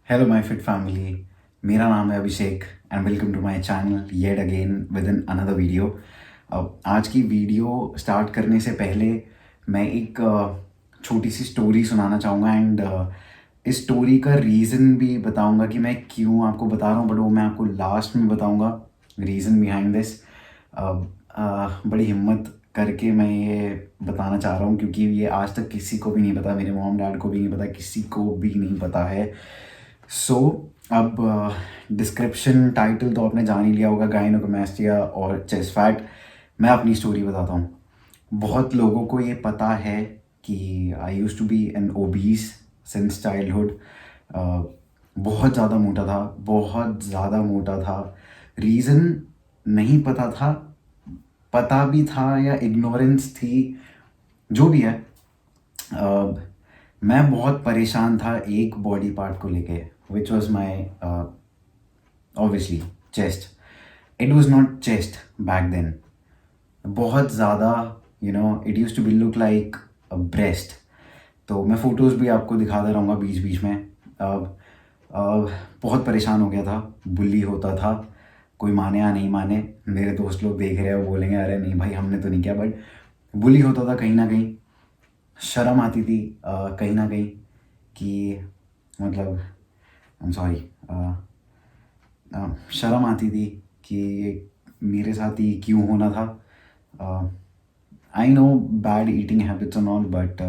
Hello my fit family. मेरा नाम है Abhishek and welcome to my channel yet again with in another video. अब आज की वीडियो स्टार्ट करने से पहले मैं एक छोटी सी स्टोरी सुनाना चाहूँगा एंड इस स्टोरी का रीज़न भी बताऊँगा कि मैं क्यों आपको बता रहा हूँ, बट वो मैं आपको लास्ट में बताऊँगा रीज़न बिहाइंड दिस। बड़ी हिम्मत करके मैं ये बताना चाह रहा हूँ क्योंकि ये आज तक किसी को भी नहीं पता, मेरे मॉम डैड को भी नहीं पता, किसी को भी नहीं पता है। सो अब डिस्क्रिप्शन टाइटल तो आपने जान ही लिया होगा, गायनोकोमेस्टिया और चेस्ट फैट। मैं अपनी स्टोरी बताता हूँ। बहुत लोगों को ये पता है कि I use to be an obese since childhood. बहुत ज़्यादा मोटा था, बहुत ज़्यादा मोटा था। रीज़न नहीं पता था, पता भी था या इग्नोरेंस थी, जो भी है। मैं बहुत परेशान था एक बॉडी पार्ट को लेके, which was my obviously chest. It was not chest back then, बहुत ज़्यादा it use to be look like a breast. तो मैं फ़ोटोज़ भी आपको दिखाता रहूँगा बीच बीच में। बहुत परेशान हो गया था, बुली होता था, कोई माने या नहीं माने। मेरे दोस्त लोग देख रहे हैं, वो बोलेंगे अरे नहीं भाई हमने तो नहीं किया, बट बुली होता था कहीं ना कहीं। शर्म आती थी कहीं ना कहीं कि मतलब आई एम सॉरी, शर्म आती थी कि ये मेरे साथ ही क्यों होना था। I know bad eating habits and all, but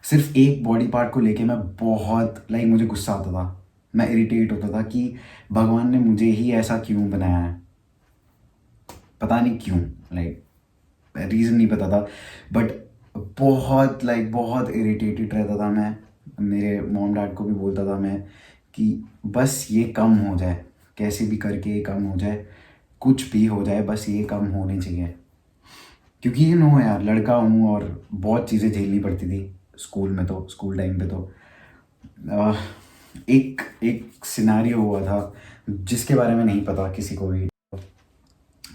सिर्फ एक बॉडी पार्ट को लेके मैं बहुत मुझे गुस्सा आता था, मैं इरिटेट होता था कि भगवान ने मुझे ही ऐसा क्यों बनाया है। पता नहीं क्यों, रीज़न नहीं पता था, बट बहुत इरिटेटेड रहता था मैं। मेरे मॉम डैड को भी बोलता था मैं कि बस ये कम हो जाए, कैसे भी करके ये कम हो जाए, कुछ भी हो जाए, बस ये कम होने चाहिए। क्योंकि यार लड़का हूँ और बहुत चीज़ें झेलनी पड़ती थी स्कूल में, तो स्कूल टाइम पे तो अह, एक एक सिनारियो हुआ था जिसके बारे में नहीं पता किसी को भी।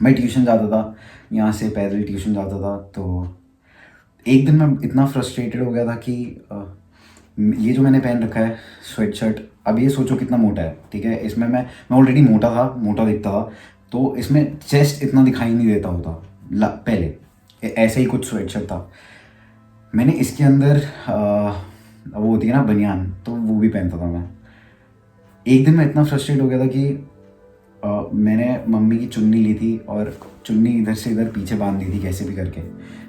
मैं ट्यूशन जाता था, यहाँ से पैदल ट्यूशन जाता था। तो एक दिन मैं इतना फ्रस्ट्रेटेड हो गया था कि ये जो मैंने पहन रखा है स्वेट शर्ट, अब ये सोचो कितना मोटा है, ठीक है। इसमें मैं ऑलरेडी मोटा था, मोटा दिखता था, तो इसमें चेस्ट इतना दिखाई नहीं देता होता पहले। ऐसे ही कुछ स्वेट शर्ट था। मैंने इसके अंदर वो होती है ना बनियान, तो वो भी पहनता था मैं। एक दिन मैं इतना फ्रस्ट्रेट हो गया था कि मैंने मम्मी की चुन्नी ली थी और चुन्नी इधर से इधर पीछे बांध दी थी कैसे भी करके।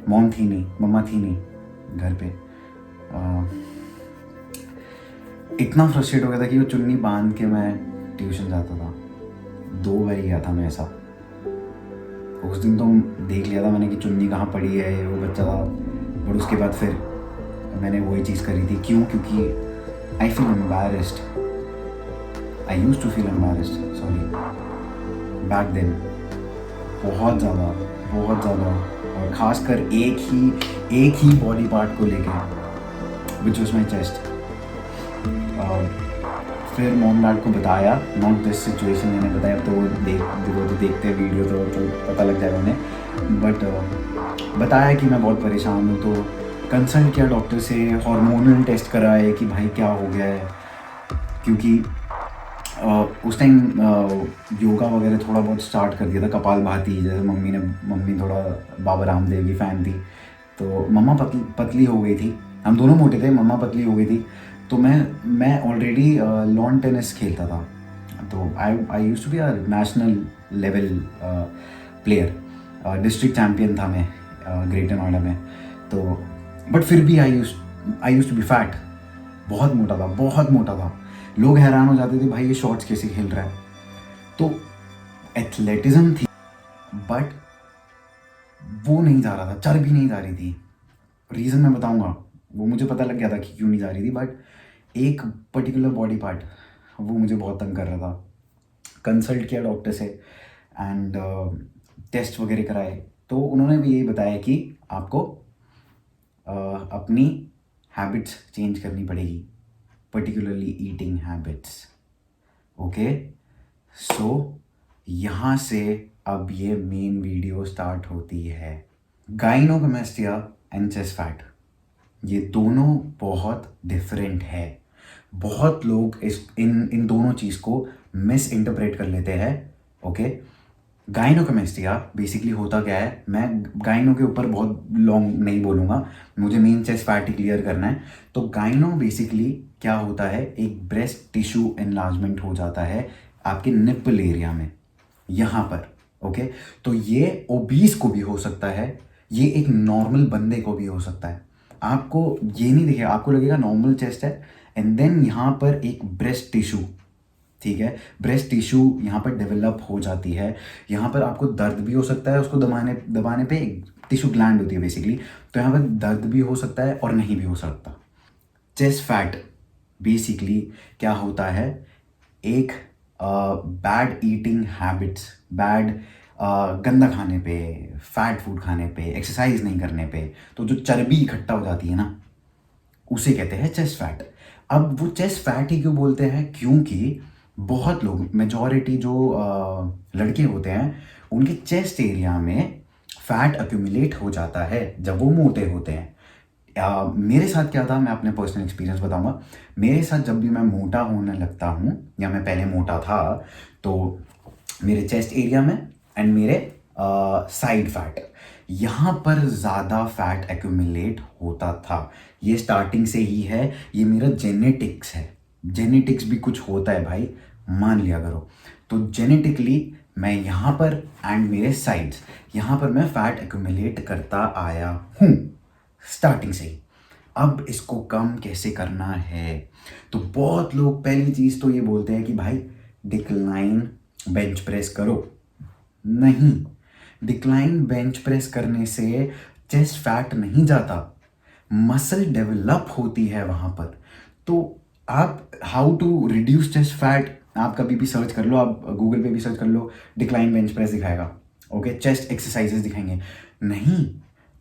मॉम थी नहीं, मम्मा थी नहीं घर पे। इतना फ्रस्ट्रेट हो गया था कि वो चुन्नी बांध के मैं ट्यूशन जाता था। 2 बार गया था मैं ऐसा। उस दिन तो देख लिया था मैंने कि चुन्नी कहाँ पड़ी है, वो बच्चा था। बट उसके बाद फिर मैंने वही चीज़ करी थी। क्यों? क्योंकि I feel embarrassed, I use to feel embarrassed, sorry, back then. बहुत ज़्यादा, बहुत ज़्यादा। और ख़ासकर एक ही बॉडी पार्ट को लेके, विच वॉज माई चेस्ट। फिर मॉम डैड को बताया, नॉट दिस सिचुएशन मैंने बताया, तो वो तो देखते हैं वीडियो तो पता लग जाएगा उन्हें। बट बताया कि मैं बहुत परेशान हूँ, तो कंसल्ट किया डॉक्टर से, हार्मोनल टेस्ट कराए कि भाई क्या हो गया है। क्योंकि उस टाइम योगा वगैरह थोड़ा बहुत स्टार्ट कर दिया था, कपालभाति, जैसे मम्मी थोड़ा बाबा रामदेव की फ़ैन थी, तो मम्मा पतली हो गई थी। हम दोनों मोटे थे, मम्मा पतली हो गई थी। तो मैं ऑलरेडी लॉन टेनिस खेलता था, तो I used to be a national level player. District champion था मैं ग्रेटर नोएडा में। तो बट फिर भी I used to be fat, बहुत मोटा था, बहुत मोटा था। लोग हैरान हो जाते थे, भाई ये शॉर्ट्स कैसे खेल रहा है। तो एथलेटिज्म थी, बट वो नहीं जा रहा था, चर्बी नहीं जा रही थी। रीज़न मैं बताऊंगा, वो मुझे पता लग गया था कि क्यों नहीं जा रही थी, बट एक पर्टिकुलर बॉडी पार्ट वो मुझे बहुत तंग कर रहा था। कंसल्ट किया डॉक्टर से एंड टेस्ट वगैरह कराए, तो उन्होंने भी यही बताया कि आपको अपनी हैबिट्स चेंज करनी पड़ेगी, पर्टिकुलरली ईटिंग हैबिट्स। ओके, सो यहाँ से अब ये मेन वीडियो स्टार्ट होती है। गाइनोकोमेस्टिया एंड चेस्ट फैट, ये दोनों बहुत डिफरेंट है, बहुत लोग इस इन इन दोनों चीज़ को मिस इंटरप्रेट कर लेते हैं। ओके, गाइनोकमेस्टिया बेसिकली होता क्या है, मैं गाइनो के ऊपर बहुत लॉन्ग नहीं बोलूँगा, मुझे मेन चेस्ट फैट ही क्लियर करना है। तो गाइनो बेसिकली क्या होता है, एक ब्रेस्ट टिश्यू एनलार्जमेंट हो जाता है आपके निप्पल एरिया में, यहाँ पर। ओके, तो ये ओबीस को भी हो सकता है, ये एक नॉर्मल बंदे को भी हो सकता है। आपको ये नहीं दिखेगा, आपको लगेगा नॉर्मल चेस्ट है, एंड देन यहाँ पर एक ब्रेस्ट टिश्यू, ठीक है, ब्रेस्ट टिश्यू यहाँ पर डेवलप हो जाती है। यहाँ पर आपको दर्द भी हो सकता है, उसको दबाने दबाने पे टिश्यू ग्लैंड होती है बेसिकली, तो यहाँ पर दर्द भी हो सकता है और नहीं भी हो सकता। चेस्ट फैट बेसिकली क्या होता है, एक बैड ईटिंग हैबिट्स, बैड गंदा खाने पे, फैट फूड खाने पे, एक्सरसाइज नहीं करने पे, तो जो चर्बी इकट्ठा हो जाती है ना, उसे कहते हैं चेस्ट फैट। अब वो चेस्ट फैट ही क्यों बोलते हैं, क्योंकि बहुत लोग, मेजॉरिटी जो लड़के होते हैं, उनके चेस्ट एरिया में फैट अक्यूमुलेट हो जाता है जब वो मोटे होते हैं। मेरे साथ क्या था, मैं अपने पर्सनल एक्सपीरियंस बताऊंगा। मेरे साथ जब भी मैं मोटा होने लगता हूँ, या मैं पहले मोटा था, तो मेरे चेस्ट एरिया में एंड मेरे साइड फैट, यहाँ पर ज़्यादा फैट एक्यूमुलेट होता था। ये स्टार्टिंग से ही है, ये मेरा जेनेटिक्स है। जेनेटिक्स भी कुछ होता है भाई, मान लिया करो। तो जेनेटिकली मैं यहाँ पर एंड मेरे साइड्स, यहाँ पर मैं फैट एक्यूमुलेट करता आया हूँ स्टार्टिंग से ही। अब इसको कम कैसे करना है, तो बहुत लोग पहली चीज़ तो ये बोलते हैं कि भाई डिक्लाइन बेंच प्रेस करो। नहीं, डिक्लाइन बेंच प्रेस करने से चेस्ट फैट नहीं जाता, मसल डेवलप होती है वहाँ पर। तो आप how to reduce chest fat, आप कभी भी सर्च कर लो, आप गूगल पे भी सर्च कर लो, डिक्लाइन बेंच प्रेस दिखाएगा। ओके, चेस्ट एक्सरसाइजेस दिखाएंगे, नहीं,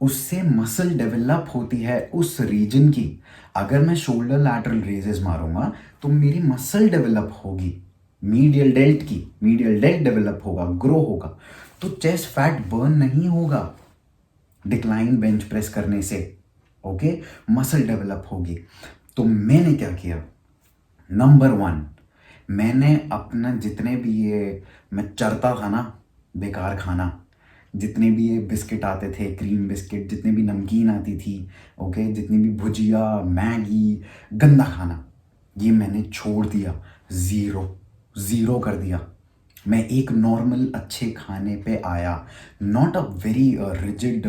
उससे मसल डेवलप होती है उस रीजन की। अगर मैं शोल्डर लैटरल रेजेस मारूंगा तो मेरी मसल डेवलप होगी, मीडियल डेल्ट डेवलप होगा, ग्रो होगा, तो चेस्ट फैट बर्न नहीं होगा डिक्लाइन बेंच प्रेस करने से। ओके, मसल डेवलप होगी। तो मैंने क्या किया, नंबर 1, मैंने अपना जितने भी ये मैं चरता था ना, बेकार खाना, जितने भी ये बिस्किट आते थे, क्रीम बिस्किट, जितने भी नमकीन आती थी, ओके, जितनी भी भुजिया, मैगी, गंदा खाना, ये मैंने छोड़ दिया, ज़ीरो कर दिया। मैं एक नॉर्मल अच्छे खाने पे आया, not a very rigid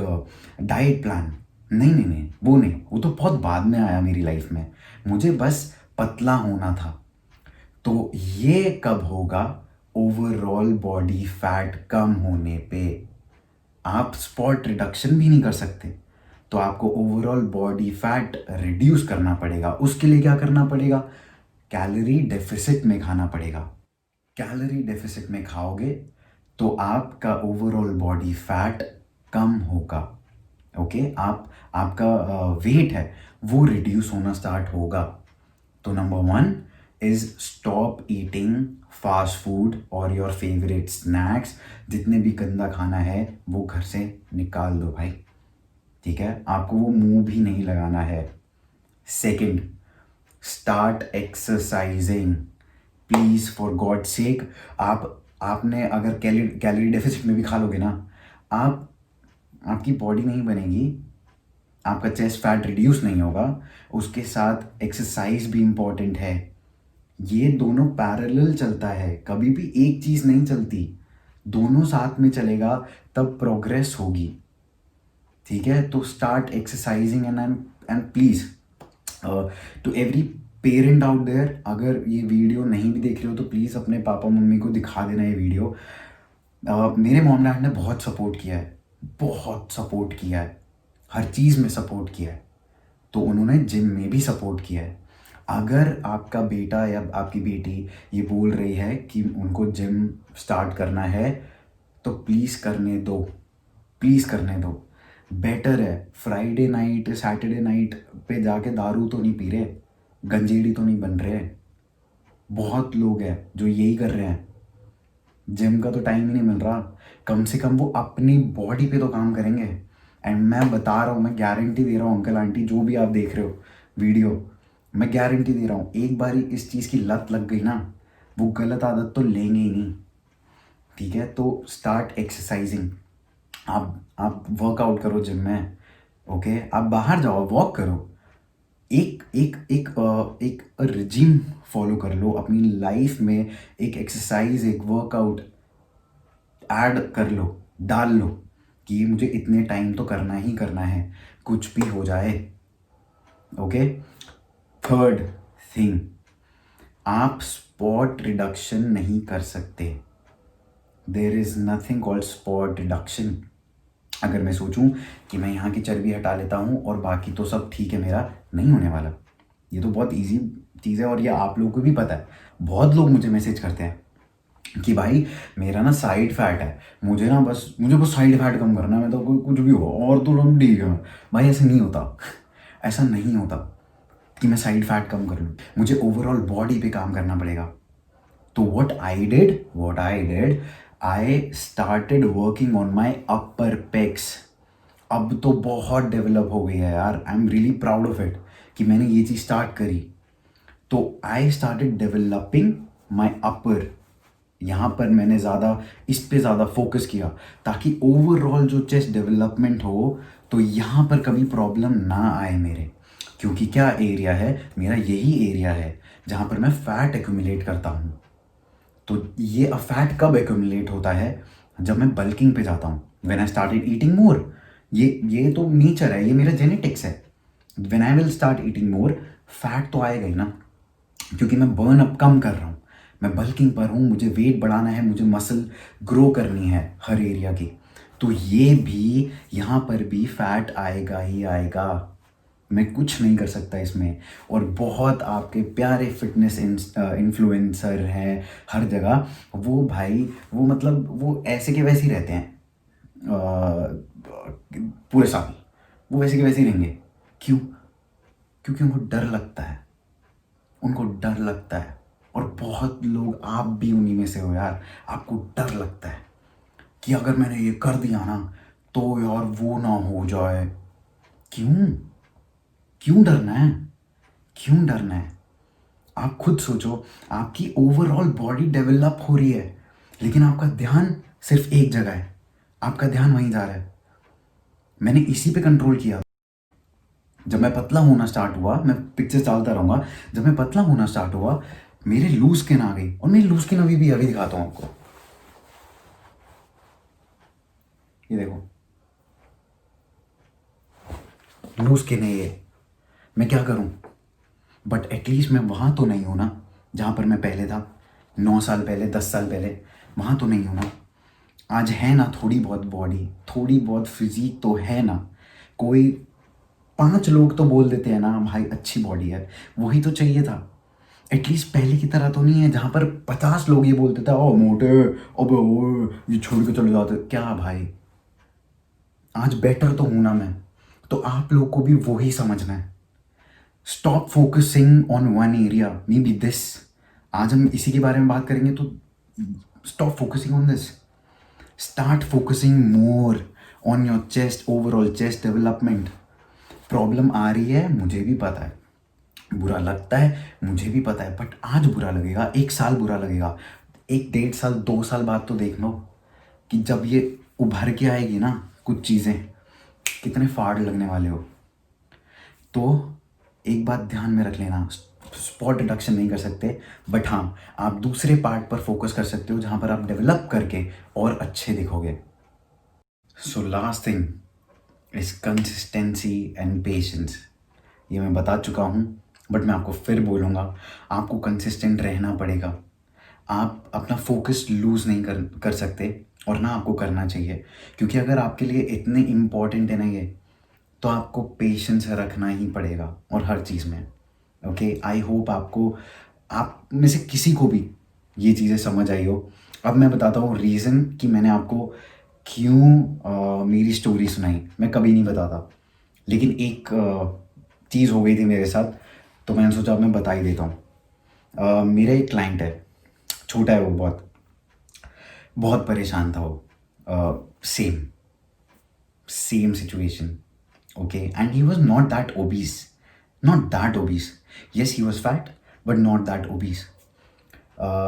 diet plan, नहीं नहीं नहीं, वो नहीं, वो तो बहुत बाद में आया मेरी लाइफ में, मुझे बस पतला होना था। तो ये कब होगा, ओवरऑल बॉडी फैट कम होने पे। आप स्पॉट रिडक्शन भी नहीं कर सकते, तो आपको ओवरऑल बॉडी फैट रिड्यूस करना पड़ेगा। उसके लिए क्या करना पड़ेगा, कैलोरी डेफिसिट में खाना पड़ेगा। कैलोरी डेफिसिट में खाओगे तो आपका ओवरऑल बॉडी फैट कम होगा। ओके, आपका वेट है वो रिड्यूस होना स्टार्ट होगा। तो number 1 is stop eating fast food और योर फेवरेट स्नैक्स। जितने भी गंदा खाना है वो घर से निकाल दो भाई, ठीक है, आपको वो मुंह भी नहीं लगाना है। Second, start exercising, please for God sake. आपने अगर कैलोरी डेफिसिट में भी खा लोगे ना, आप आपकी बॉडी नहीं बनेगी, आपका चेस्ट फैट रिड्यूस नहीं होगा, उसके साथ एक्सरसाइज भी इम्पॉर्टेंट है। ये दोनों पैरेलल चलता है, कभी भी एक चीज़ नहीं चलती, दोनों साथ में चलेगा तब प्रोग्रेस होगी, ठीक है। तो start exercising and please to every parent out there, अगर ये वीडियो नहीं भी देख रहे हो तो प्लीज़ अपने पापा मम्मी को दिखा देना ये वीडियो। मेरे मॉम डैड ने बहुत सपोर्ट किया है, बहुत सपोर्ट किया है, हर चीज़ में सपोर्ट किया है, तो उन्होंने जिम में भी सपोर्ट किया है। अगर आपका बेटा या आपकी बेटी ये बोल रही है कि उनको जिम स्टार्ट करना है, तो प्लीज़ करने दो, प्लीज़ करने दो। बेटर है फ्राइडे नाइट सैटरडे नाइट पे जाके दारू तो नहीं पी रहे, गंजेड़ी तो नहीं बन रहे। बहुत लोग हैं जो यही कर रहे हैं, जिम का तो टाइम ही नहीं मिल रहा, कम से कम वो अपनी बॉडी पे तो काम करेंगे। एंड मैं बता रहा हूँ, मैं गारंटी दे रहा हूँ अंकल आंटी जो भी आप देख रहे हो वीडियो, मैं गारंटी दे रहा हूँ, एक बार इस चीज़ की लत लग गई ना, वो गलत आदत तो लेंगे ही नहीं। ठीक है, तो स्टार्ट एक्सरसाइजिंग। आप वर्कआउट करो जिम में। ओके, आप बाहर जाओ, वॉक करो। एक एक एक एक रिजिम फॉलो कर लो अपनी लाइफ में। एक एक्सरसाइज, एक वर्कआउट ऐड कर लो, डाल लो कि ये मुझे इतने टाइम तो करना ही करना है, कुछ भी हो जाए। ओके, थर्ड थिंग, आप स्पॉट रिडक्शन नहीं कर सकते। There is nothing called spot reduction. अगर मैं सोचूं कि मैं यहाँ की चर्बी हटा लेता हूँ और बाकी तो सब ठीक है मेरा, नहीं होने वाला। ये तो बहुत इजी चीज़ है और ये आप लोगों को भी पता है। बहुत लोग मुझे मैसेज करते हैं कि भाई मेरा ना साइड फैट है, मुझे बस साइड फैट कम करना है, मैं तो कुछ भी हो और तो हम ठीक है। भाई ऐसे नहीं होता। ऐसा नहीं होता कि मैं साइड फैट कम कर लूँ, मुझे ओवरऑल बॉडी पे काम करना पड़ेगा। तो what I did, I started working on my upper pecs। अब तो बहुत डेवलप हो गई है यार, I am really proud of it कि मैंने ये चीज़ स्टार्ट करी। तो आई स्टार्टेड डेवलपिंग माई अपर। यहाँ पर मैंने ज़्यादा इस पे ज़्यादा फोकस किया ताकि ओवरऑल जो चेस्ट डेवलपमेंट हो, तो यहाँ पर कभी प्रॉब्लम ना आए मेरे। क्योंकि क्या एरिया है मेरा, यही एरिया है जहाँ पर मैं फैट एक्यूमुलेट करता हूँ। तो ये फैट कब एक्यूमुलेट होता है, जब मैं बल्किंग पे जाता हूँ, व्हेन आई स्टार्टेड ईटिंग मोर। ये तो नेचर है, ये मेरा जेनेटिक्स है। When I will start eating more, fat तो आएगा ही ना, क्योंकि मैं बर्न अप कम कर रहा हूँ, मैं बल्किंग पर हूँ, मुझे वेट बढ़ाना है, मुझे मसल ग्रो करनी है हर एरिया की। तो ये भी यहाँ पर भी फैट आएगा ही आएगा, मैं कुछ नहीं कर सकता इसमें। और बहुत आपके प्यारे फिटनेस इन्फ्लुएंसर हैं हर जगह, वो भाई वो मतलब वो ऐसे के वैसे ही रहते हैं पूरे साल, वो वैसे के वैसे ही रहेंगे। क्यों? क्योंकि उनको डर लगता है, उनको डर लगता है। और बहुत लोग, आप भी उन्हीं में से हो यार, आपको डर लगता है कि अगर मैंने ये कर दिया ना तो यार वो ना हो जाए। क्यों? क्यों डरना है? क्यों डरना है? आप खुद सोचो, आपकी ओवरऑल बॉडी डेवलप हो रही है, लेकिन आपका ध्यान सिर्फ एक जगह है, आपका ध्यान वहीं जा रहा है। मैंने इसी पे कंट्रोल किया। जब मैं पतला होना स्टार्ट हुआ, मैं पिक्चर डालता रहूंगा, जब मैं पतला होना स्टार्ट हुआ मेरे लूज स्किन आ गई। और मेरी लूज स्किन अभी दिखाता हूँ आपको, ये देखो लूज स्किन है ये। मैं क्या करूँ? बट एटलीस्ट मैं वहाँ तो नहीं हूँ ना जहाँ पर मैं पहले था, 9 साल पहले, 10 साल पहले। वहाँ तो नहीं हूँ ना। आज है ना थोड़ी बहुत बॉडी, थोड़ी बहुत फिजिक तो है ना। कोई 5 लोग तो बोल देते हैं ना भाई अच्छी बॉडी है, वही तो चाहिए था। एटलीस्ट पहले की तरह तो नहीं है जहाँ पर 50 लोग ये बोलते थे ओ मोटे, अब ओ ये छोड़ के चले जाते। क्या भाई, आज बेटर तो हूं ना मैं। तो आप लोग को भी वही समझना है। Stop focusing on one area, may be this. आज हम इसी के बारे में बात करेंगे, तो stop focusing on this, start focusing more on your chest, overall chest development. Problem आ रही है, मुझे भी पता है, बुरा लगता है, मुझे भी पता है। बट आज बुरा लगेगा, 1 साल बुरा लगेगा, 1 1.5 साल 2 साल बाद तो देख लो कि जब ये उभर के आएगी ना कुछ चीज़ें, कितने फाड़ लगने वाले हो। तो एक बात ध्यान में रख लेना, स्पॉट डिडक्शन नहीं कर सकते, बट हाँ आप दूसरे पार्ट पर फोकस कर सकते हो जहाँ पर आप डेवलप करके और अच्छे दिखोगे। So last thing is consistency and patience. ये मैं बता चुका हूँ, बट मैं आपको फिर बोलूँगा, आपको कंसिस्टेंट रहना पड़ेगा। आप अपना फोकस लूज़ नहीं कर सकते, और ना आपको करना चाहिए। क्योंकि अगर आपके लिए इतने इम्पॉर्टेंट है ना ये, तो आपको पेशेंस रखना ही पड़ेगा और हर चीज़ में। ओके, आई होप आपको, आप में से किसी को भी ये चीज़ें समझ आई हो। अब मैं बताता हूँ रीज़न कि मैंने आपको क्यों मेरी स्टोरी सुनाई। मैं कभी नहीं बताता, लेकिन एक चीज़ हो गई थी मेरे साथ, तो मैंने सोचा अब मैं बता ही देता हूँ। मेरा एक क्लाइंट है, छोटा है वो, बहुत बहुत परेशान था वो। Same same situation. Okay, and he was not that obese, not that obese. Yes, he was fat, but not that obese.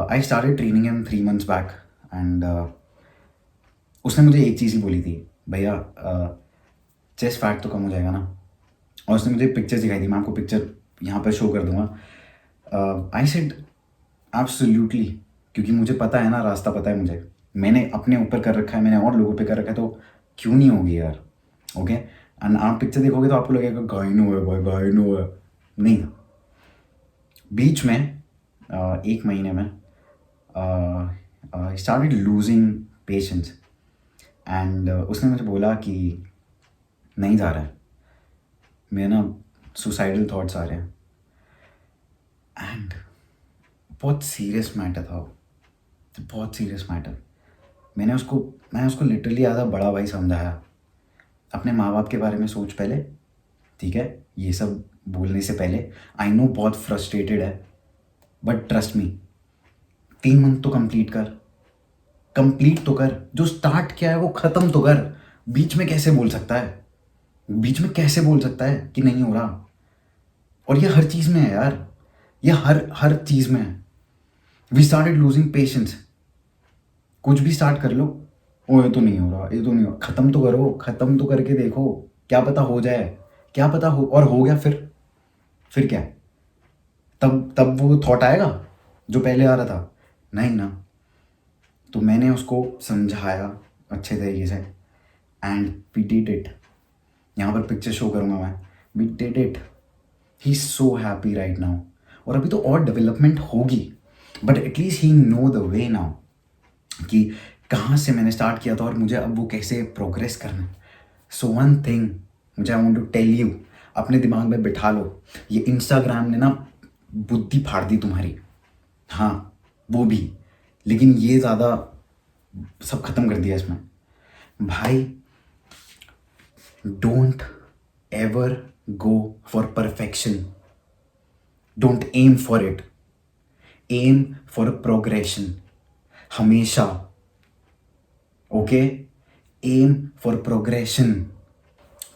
I started training him 3 months back, and उसने मुझे एक चीज़ ही बोली थी, भैया चेस्ट फैट तो कम हो जाएगा ना। और उसने मुझे पिक्चर दिखाई थी, मैं आपको पिक्चर यहाँ पर शो कर दूंगा। आई सेड एब्सोल्युटली, क्योंकि मुझे पता है ना, रास्ता पता है मुझे, मैंने अपने ऊपर कर रखा है, मैंने और लोगों पे कर रखा है, तो क्यों नहीं होगी यार। ओके, एंड आप पिक्चर देखोगे तो आपको लगेगा गाइनो है भाई, गाइनो है। नहीं, बीच में 1 महीने में स्टार्टेड लूजिंग पेशेंस, एंड उसने मुझे बोला कि नहीं जा रहा है, मेरे ना सुसाइडल थॉट्स आ रहे हैं। एंड बहुत सीरियस मैटर था वो, बहुत सीरियस मैटर। मैंने उसको लिटरली आधा बड़ा भाई समझाया, अपने माँ बाप के बारे में सोच पहले, ठीक है, ये सब बोलने से पहले। आई नो बहुत फ्रस्ट्रेटेड है, बट ट्रस्ट मी, 3 मंथ तो कंप्लीट तो कर, जो स्टार्ट किया है वो ख़त्म तो कर। बीच में कैसे बोल सकता है, बीच में कैसे बोल सकता है कि नहीं हो रहा। और ये हर चीज़ में है यार, ये हर चीज़ में है। वी स्टार्टेड लूजिंग पेशेंस, कुछ भी स्टार्ट कर लो, ओ ये तो नहीं हो रहा, ये तो नहीं हो रहा, ख़त्म तो करो, ख़त्म तो करके देखो, क्या पता हो जाए, क्या पता हो, और हो गया फिर क्या, तब वो थॉट आएगा जो पहले आ रहा था, नहीं ना। तो मैंने उसको समझाया अच्छे तरीके से, एंड वी डिड इट। यहाँ पर पिक्चर शो करूँगा मैं, we did it. He is so happy right now. और अभी तो और डेवलपमेंट होगी, but at least he know the way now कि कहाँ से मैंने स्टार्ट किया था और मुझे अब वो कैसे प्रोग्रेस करना है। सो वन थिंग मुझे I want to tell you, अपने दिमाग में बिठा लो, ये इंस्टाग्राम ने ना बुद्धि फाड़ दी तुम्हारी, हाँ वो भी, लेकिन ये ज़्यादा सब खत्म कर दिया इसमें। भाई, don't ever go for perfection, don't aim for it, aim for progression हमेशा। Okay, aim for progression,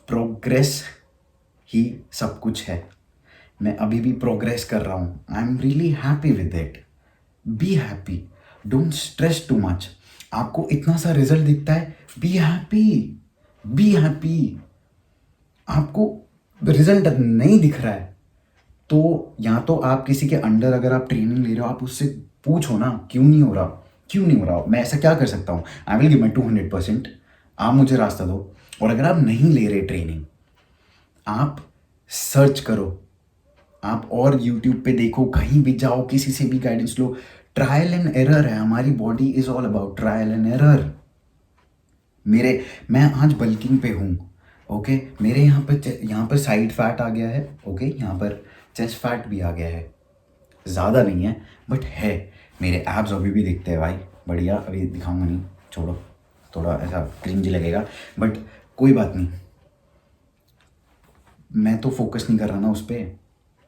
progress ही सब कुछ है। मैं अभी भी प्रोग्रेस कर रहा हूँ, I am really happy with it. Be happy, don't stress too much. आपको इतना सा रिजल्ट दिखता है, बी हैप्पी, बी हैप्पी। आपको रिजल्ट नहीं दिख रहा है तो या तो आप किसी के अंडर, अगर आप ट्रेनिंग ले रहे हो, आप उससे पूछो ना क्यों नहीं हो रहा, क्यों नहीं हो रहा, मैं ऐसा क्या कर सकता हूँ, आई विल गिव माई 200%, आप मुझे रास्ता दो। और अगर आप नहीं ले रहे ट्रेनिंग, आप सर्च करो, आप और यूट्यूब पे देखो, कहीं भी जाओ, किसी से भी guidance low. Trial and error है, हमारी body is all about trial and error. मैं आज बल्किंग पे हूँ, ओके, मेरे यहाँ पर साइड फैट आ गया है, ओके, यहाँ पर चेस्ट फैट भी आ गया है, ज़्यादा नहीं है बट है। मेरे एब्स अभी भी दिखते हैं भाई, बढ़िया, अभी दिखाऊंगा नहीं, छोड़ो, थोड़ा ऐसा क्रिंज लगेगा, बट कोई बात नहीं। मैं तो फोकस नहीं कर रहा ना उस पर,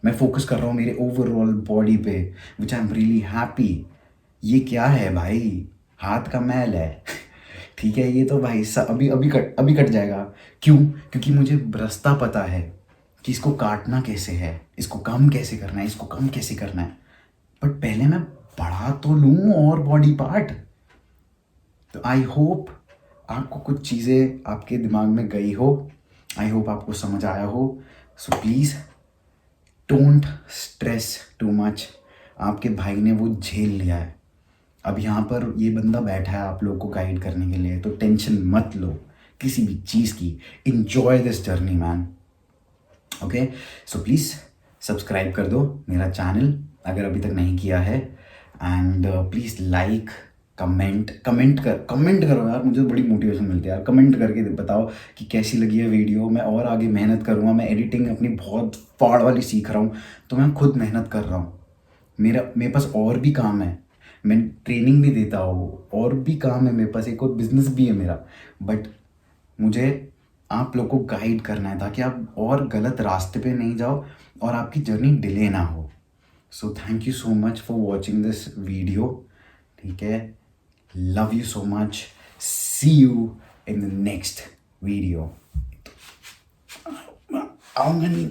मैं फोकस कर रहा हूँ मेरे ओवरऑल बॉडी पे, विच आई एम रियली हैप्पी। ये क्या है भाई, हाथ का मैल है ठीक है, ये तो भाई अभी कट जाएगा। क्यों? क्योंकि मुझे रास्ता पता है कि इसको काटना कैसे है, इसको कम कैसे करना है, इसको कम कैसे करना है। बट पहले मैं बढ़ा तो लूँ और बॉडी पार्ट। तो आई होप आपको कुछ चीज़ें आपके दिमाग में गई हो, आई होप आपको समझ आया हो। So please don't stress too much. आपके भाई ने वो झेल लिया है, अब यहाँ पर ये बंदा बैठा है आप लोग को गाइड करने के लिए, तो टेंशन मत लो किसी भी चीज़ की। Enjoy this journey man, okay. So please subscribe कर दो मेरा चैनल अगर अभी तक नहीं किया है, एंड प्लीज़ लाइक, कमेंट करो यार, मुझे बड़ी मोटिवेशन मिलती है यार। कमेंट करके बताओ कि कैसी लगी है वीडियो। मैं और आगे मेहनत करूँगा, मैं एडिटिंग अपनी बहुत फाड़ वाली सीख रहा हूँ, तो मैं खुद मेहनत कर रहा हूँ। मेरे पास और भी काम है, मैं ट्रेनिंग भी देता हूँ, और भी काम है मेरे पास, एक और बिजनेस भी है मेरा, बट मुझे आप लोग को गाइड करना है ताकि आप और गलत रास्ते पे नहीं जाओ और आपकी जर्नी डिले ना हो। So thank you so much for watching this video, ठीक है, love you so much, see you in the next video. आऊँगा नहीं।